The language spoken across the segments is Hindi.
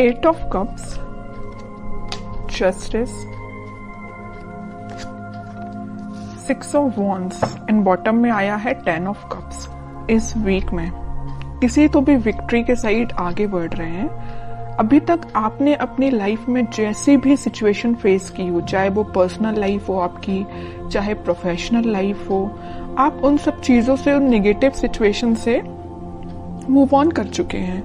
8 of cups, justice, 6 of wands and bottom में आया है 10 ऑफ कप्स। इस वीक में किसी तो भी विक्ट्री के साइड आगे बढ़ रहे हैं। अभी तक आपने अपनी लाइफ में जैसी भी सिचुएशन फेस की हो, चाहे वो पर्सनल लाइफ हो आपकी, चाहे प्रोफेशनल लाइफ हो, आप उन सब चीजों से, उन नेगेटिव सिचुएशन से मूव ऑन कर चुके हैं।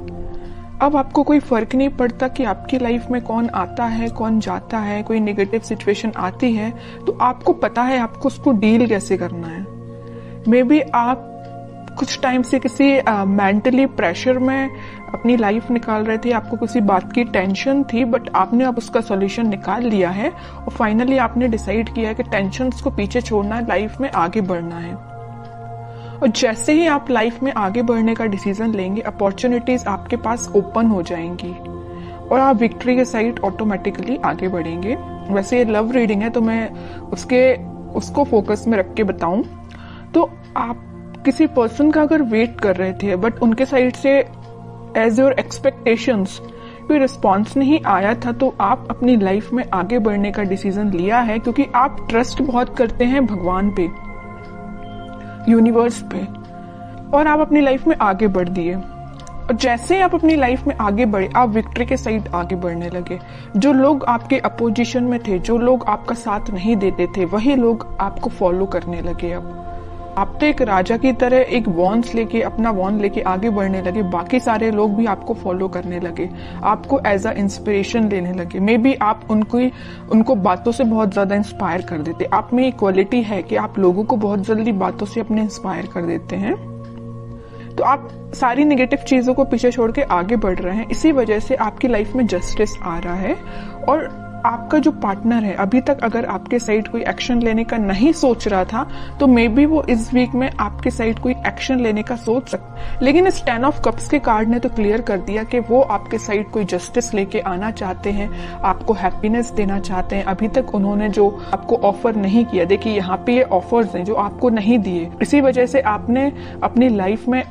अब आपको कोई फर्क नहीं पड़ता कि आपकी लाइफ में कौन आता है, कौन जाता है। कोई नेगेटिव सिचुएशन आती है तो आपको पता है आपको उसको डील कैसे करना है। मे बी आप कुछ टाइम से किसी मेंटली प्रेशर में अपनी लाइफ निकाल रहे थे, आपको किसी बात की टेंशन थी, बट आपने अब उसका सॉल्यूशन निकाल लिया है और फाइनली आपने डिसाइड किया है कि टेंशन्स को पीछे छोड़ना है, लाइफ में आगे बढ़ना है। और जैसे ही आप लाइफ में आगे बढ़ने का डिसीजन लेंगे, अपॉर्चुनिटीज आपके पास ओपन हो जाएंगी और आप विक्ट्री के साइड ऑटोमेटिकली आगे बढ़ेंगे। वैसे ये लव रीडिंग है तो मैं उसको फोकस में रख के बताऊं तो आप किसी पर्सन का अगर वेट कर रहे थे बट उनके साइड से एज योर एक्सपेक्टेशंस कोई रिस्पॉन्स नहीं आया था, तो आप अपनी लाइफ में आगे बढ़ने का डिसीजन लिया है क्योंकि आप ट्रस्ट बहुत करते हैं भगवान पे, यूनिवर्स पे, और आप अपनी लाइफ में आगे बढ़ दिए। और जैसे आप अपनी लाइफ में आगे बढ़े, आप विक्ट्री के साइड आगे बढ़ने लगे। जो लोग आपके अपोजिशन में थे, जो लोग आपका साथ नहीं देते थे, वही लोग आपको फॉलो करने लगे। अब आप तो एक राजा की तरह एक वॉन्स लेके, अपना वॉन्ड लेके आगे बढ़ने लगे। बाकी सारे लोग भी आपको फॉलो करने लगे, आपको एज अ इंस्पिरेशन लेने लगे। मे बी आप उनको बातों से बहुत ज्यादा इंस्पायर कर देते। आप में एक क्वालिटी है कि आप लोगों को बहुत जल्दी बातों से अपने इंस्पायर कर देते हैं। तो आप सारी नेगेटिव चीजों को पीछे छोड़ के आगे बढ़ रहे हैं। इसी वजह से आपकी लाइफ में जस्टिस आ रहा है। और आपका जो पार्टनर है, अभी तक अगर आपके साइड कोई एक्शन लेने का नहीं सोच रहा था तो मे बी वो इस वीक में आपके साइड कोई एक्शन लेने का सोच सकता। लेकिन इस 10 ऑफ कप्स के कार्ड ने तो क्लियर कर दिया कि वो आपके साइड कोई जस्टिस लेके आना चाहते हैं, आपको हैप्पीनेस देना चाहते हैं। अभी तक उन्होंने जो आपको ऑफर नहीं किया, देखिए यहाँ पे ये ऑफर्स हैं जो आपको नहीं दिए, इसी वजह से आपने अपनी लाइफ में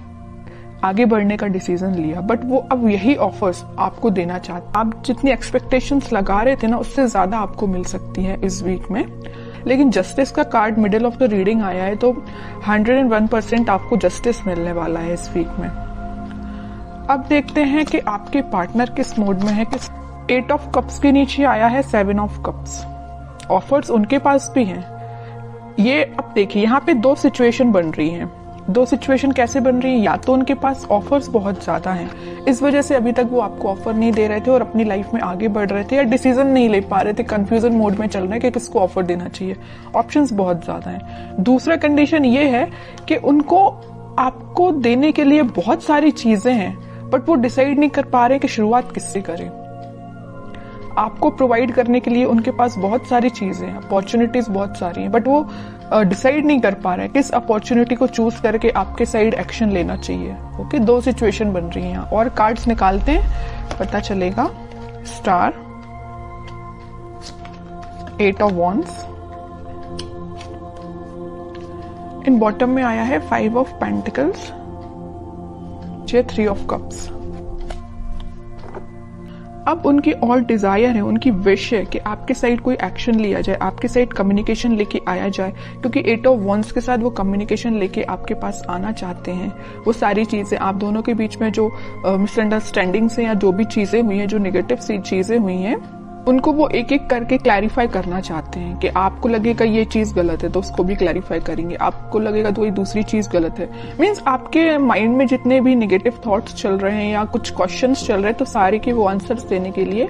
आगे बढ़ने का डिसीजन लिया। बट वो अब यही ऑफर्स आपको देना चाहते। आप जितनी एक्सपेक्टेशंस लगा रहे थे ना, उससे ज्यादा आपको मिल सकती है इस वीक में। लेकिन जस्टिस का card middle of the reading आया है तो 101% आपको जस्टिस मिलने वाला है इस वीक में। अब देखते हैं कि आपके पार्टनर किस मोड में है। 8 ऑफ कप्स के नीचे आया है 7 ऑफ कप्स। ऑफर्स उनके पास भी हैं। ये अब देखिए यहाँ पे दो सिचुएशन बन रही हैं। दो सिचुएशन कैसे बन रही है? या तो उनके पास ऑफर्स बहुत ज्यादा हैं, इस वजह से अभी तक वो आपको ऑफर नहीं दे रहे थे और अपनी लाइफ में आगे बढ़ रहे थे, या डिसीजन नहीं ले पा रहे थे, कंफ्यूजन मोड में चल रहे कि किसको ऑफर देना चाहिए। ऑप्शंस बहुत ज्यादा हैं। दूसरा कंडीशन ये है कि उनको आपको देने के लिए बहुत सारी चीजें हैं बट वो डिसाइड नहीं कर पा रहे कि शुरुआत किससे करें। आपको प्रोवाइड करने के लिए उनके पास बहुत सारी चीजें हैं, अपॉर्चुनिटीज बहुत सारी हैं, बट वो डिसाइड नहीं कर पा रहे किस अपॉर्चुनिटी को चूज करके आपके साइड एक्शन लेना चाहिए। ओके, दो सिचुएशन बन रही हैं और कार्ड्स निकालते हैं, पता चलेगा। Star, 8 of wands, in bottom में आया है 5 ऑफ पेंटिकल्स, 3 ऑफ कप्स। अब उनकी और डिजायर है, उनकी विश है कि आपके साइड कोई एक्शन लिया जाए, आपके साइड कम्युनिकेशन लेके आया जाए, क्योंकि 8 ऑफ वॉन्ड्स के साथ वो कम्युनिकेशन लेके आपके पास आना चाहते हैं। वो सारी चीजें, आप दोनों के बीच में जो मिसअंडरस्टैंडिंग्स हैं या जो भी चीजें हुई हैं, जो नेगेटिव सी चीजें हुई हैं, उनको वो एक एक करके क्लैरिफाई करना चाहते हैं। कि आपको लगेगा ये चीज गलत है तो उसको भी क्लैरिफाई करेंगे, आपको लगेगा तो ये दूसरी चीज गलत है। मीन्स आपके माइंड में जितने भी नेगेटिव थॉट्स चल रहे हैं या कुछ क्वेश्चंस चल रहे हैं, तो सारे के वो आंसर्स देने के लिए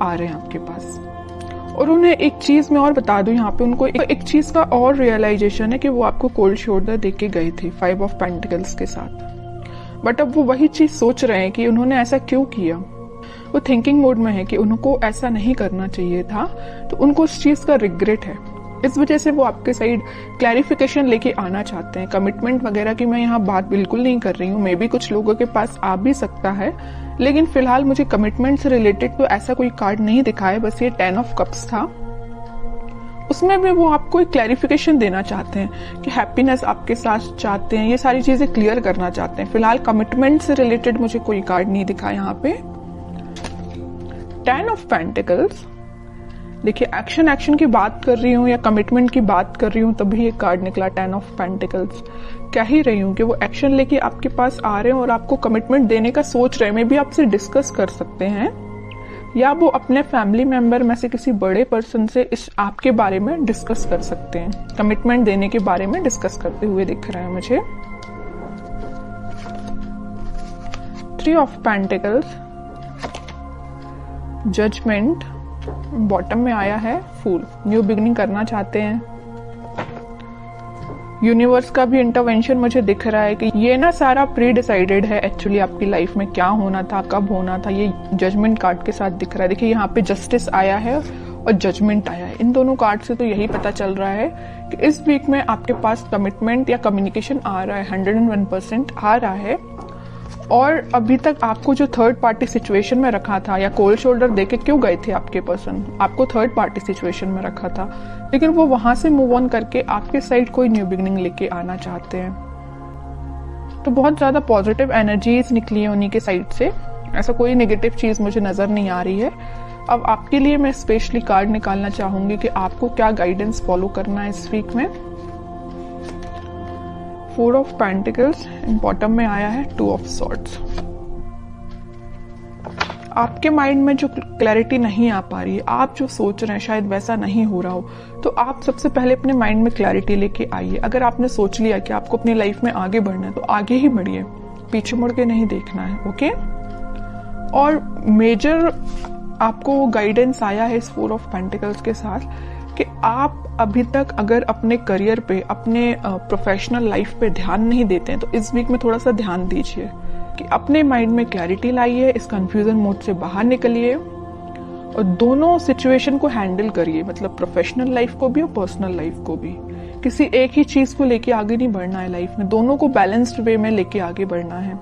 आ रहे हैं आपके पास। और उन्हें एक चीज मैं और बता दूं, यहाँ पे उनको एक चीज का और रियलाइजेशन है कि वो आपको कोल्ड शोल्डर देके के गए थे 5 ऑफ पेंटिकल्स के साथ, बट अब वो वही चीज सोच रहे हैं कि उन्होंने ऐसा क्यों किया। वो थिंकिंग मोड में है कि उनको ऐसा नहीं करना चाहिए था, तो उनको उस चीज का रिग्रेट है। इस वजह से वो आपके साइड क्लैरिफिकेशन लेके आना चाहते हैं। कमिटमेंट वगैरह की मैं यहाँ बात बिल्कुल नहीं कर रही हूँ, मे बी कुछ लोगों के पास आ भी सकता है, लेकिन फिलहाल मुझे कमिटमेंट से रिलेटेड तो ऐसा कोई कार्ड नहीं दिखा है। बस ये 10 ऑफ कप्स था, उसमें भी वो आपको एक क्लैरिफिकेशन देना चाहते हैं कि हैप्पीनेस आपके साथ चाहते हैं, ये सारी चीजें क्लियर करना चाहते हैं। फिलहाल कमिटमेंट से रिलेटेड मुझे कोई कार्ड नहीं दिखा यहाँ पे। 10 ऑफ पेंटिकल्स, देखिए एक्शन की बात कर रही हूँ या कमिटमेंट की बात कर रही हूँ तभी ये कार्ड निकला 10 ऑफ पेंटिकल्स। कह ही रही हूँ कि वो एक्शन लेके आपके पास आ रहे हैं और आपको कमिटमेंट देने का सोच रहे हैं। मे भी आपसे डिस्कस कर सकते हैं या वो अपने फैमिली मेंबर में से किसी बड़े पर्सन से इस आपके बारे में डिस्कस कर सकते हैं, कमिटमेंट देने के बारे में डिस्कस करते हुए दिख रहा है मुझे। 3 ऑफ पेंटिकल्स, जजमेंट, बॉटम में आया है फूल, न्यू बिगनिंग करना चाहते हैं। यूनिवर्स का भी इंटरवेंशन मुझे दिख रहा है कि ये ना सारा प्री डिसाइडेड है एक्चुअली आपकी लाइफ में क्या होना था, कब होना था, ये जजमेंट कार्ड के साथ दिख रहा है। देखिए यहाँ पे जस्टिस आया है और जजमेंट आया है। इन दोनों कार्ड से तो यही पता चल रहा है कि इस वीक में आपके पास कमिटमेंट या कम्युनिकेशन आ रहा है, 101% आ रहा है। और अभी तक आपको जो थर्ड पार्टी सिचुएशन में रखा था या कोल्ड शोल्डर देके क्यों गए थे आपके पर्सन, आपको थर्ड पार्टी सिचुएशन में रखा था, लेकिन वो वहां से मूव ऑन करके आपके साइड कोई न्यू बिगनिंग लेके आना चाहते हैं। तो बहुत ज्यादा पॉजिटिव एनर्जीज निकली है उन्हीं के साइड से, ऐसा कोई नेगेटिव चीज मुझे नजर नहीं आ रही है। अब आपके लिए मैं स्पेशली कार्ड निकालना चाहूंगी कि आपको क्या गाइडेंस फॉलो करना है इस वीक में। 4 ऑफ पेंटिकल्स, बॉटम में आया है 2 ऑफ सॉर्ड्स। आपके माइंड में जो क्लैरिटी नहीं आ पा रही है, आप जो सोच रहे हैं शायद वैसा नहीं हो रहा हो, तो आप सबसे पहले अपने माइंड में क्लैरिटी लेके आइए। अगर आपने सोच लिया कि आपको अपनी लाइफ में आगे बढ़ना है तो आगे ही बढ़िए, पीछे मुड़ के नहीं देखना है, ओके। और मेजर आपको गाइडेंस आया है इस 4 ऑफ पेंटिकल्स के साथ कि आप अभी तक अगर अपने करियर पे, अपने प्रोफेशनल लाइफ पे ध्यान नहीं देते हैं तो इस वीक में थोड़ा सा ध्यान दीजिए कि अपने माइंड में क्लैरिटी लाइए, इस कंफ्यूजन मोड से बाहर निकलिए और दोनों सिचुएशन को हैंडल करिए, मतलब प्रोफेशनल लाइफ को भी और पर्सनल लाइफ को भी। किसी एक ही चीज को लेके आगे नहीं बढ़ना है लाइफ में, दोनों को बैलेंस्ड वे में लेके आगे बढ़ना है।